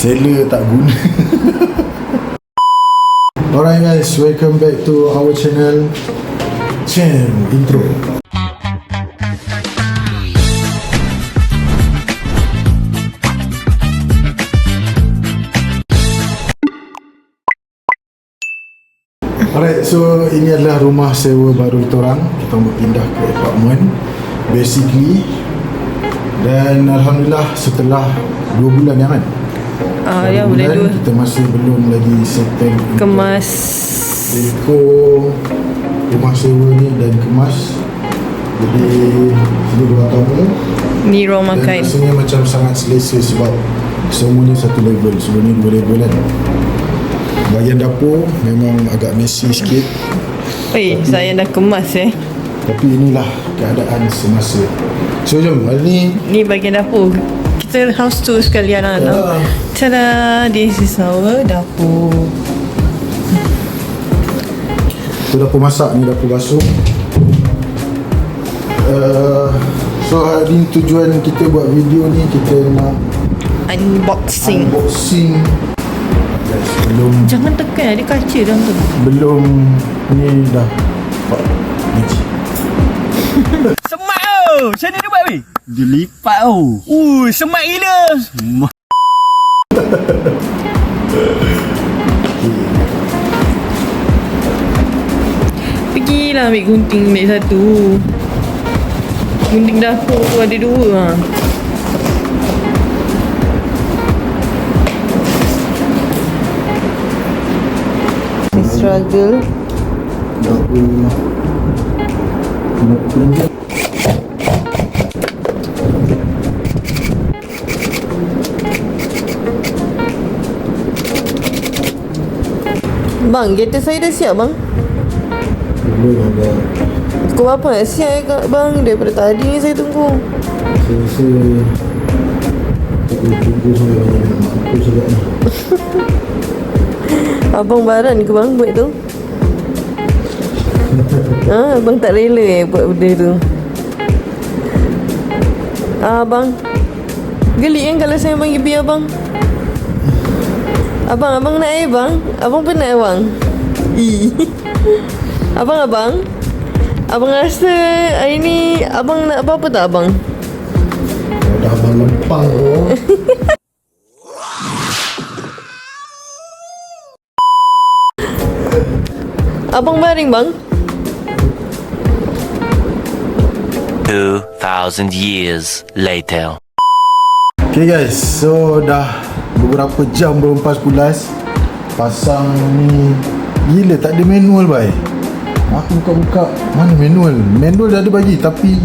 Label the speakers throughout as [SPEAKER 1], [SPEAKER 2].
[SPEAKER 1] Seller tak guna. Alright guys, welcome back to our channel. Intro. Alright, so ini adalah rumah sewa baru kita orang. Kita orang berpindah ke apartment basically. Dan Alhamdulillah setelah 2 bulan ya kan?
[SPEAKER 2] Ya boleh 2.
[SPEAKER 1] Kita masih belum lagi settle
[SPEAKER 2] Kemas
[SPEAKER 1] dekor rumah sewa ni dan kemas. Jadi sini 2 tamu.
[SPEAKER 2] ni ruang
[SPEAKER 1] Dan
[SPEAKER 2] makan.
[SPEAKER 1] rasanya macam sangat selesa sebab semuanya satu level. Sebelum ni 2 level kan. Bahagian dapur memang agak messy sikit.
[SPEAKER 2] Saya dah kemas
[SPEAKER 1] Tapi inilah keadaan semasa. So jom, hari
[SPEAKER 2] Ni bahagian dapur. Kita house tour sekalian lah. Tada, this is our dapur.
[SPEAKER 1] tu dapur masak, ni dapur basuh. So hari ni tujuan kita buat video ni, kita nak
[SPEAKER 2] Unboxing.
[SPEAKER 1] Guys, belum
[SPEAKER 2] Jangan tekan, ada kaca dalam tu.
[SPEAKER 1] belum ni dah nampak biji.
[SPEAKER 3] Semak tau. Macam mana dia buat weh? Dia lipat tau. Semak gila.
[SPEAKER 2] Pergilah ambil gunting, ambil satu. Gunting dapur tu ada 2 Struggle.
[SPEAKER 1] Dapur
[SPEAKER 2] Bang, kereta saya dah siap bang.
[SPEAKER 1] belum ada.
[SPEAKER 2] Pukul berapa nak siap kat bang? Daripada tadi ni saya tunggu.
[SPEAKER 1] Saya rasa tunggu sampai banyak mampu sebab ni.
[SPEAKER 2] Abang baran ke bang buat tu? Abang tak rela buat benda tu. Abang gelik kan kalau saya panggil biar abang. Abang nak air bang? Abang penat bang? Abang Abang rasa hari ni abang nak apa-apa tak abang?
[SPEAKER 1] Dah abang lempang tu.
[SPEAKER 2] Abang baring bang?
[SPEAKER 4] 2,000 years later.
[SPEAKER 1] Okay guys, so dah beberapa jam berlepas kulas. Pasang ni gila, tak ada manual bay. Aku buka-buka, mana manual? Manual dah ada bagi, tapi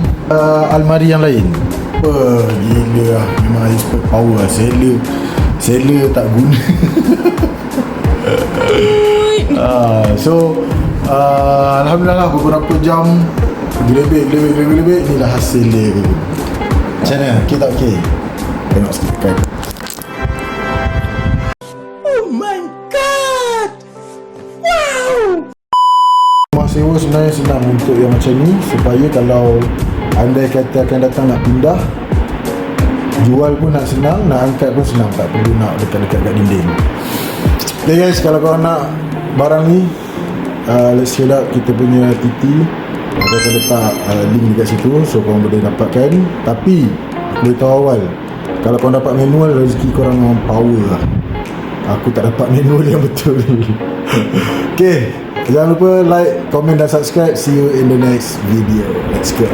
[SPEAKER 1] almari yang lain. Gila lah, memang expert power lah. Seller tak guna. So Alhamdulillah lah, beberapa jam gelebek. Inilah hasil dia. Macam mana? Okay tak okay? Tengok sikit kan. Rumah sewa sebenarnya senang untuk yang macam ni, supaya kalau andai kata akan datang nak pindah, jual pun nak senang, nak angkat pun senang, tak perlu nak dekat-dekat kat dinding. Okay guys, kalau korang nak barang ni, let's head up kita punya TT. Aku akan letak link dekat situ, so korang boleh dapatkan. Tapi boleh tahu awal, kalau korang dapat manual, rezeki korang memang power lah. Aku tak dapat manual yang betul. Okay, jangan lupa like, comment dan subscribe. See you in the next video. Let's go.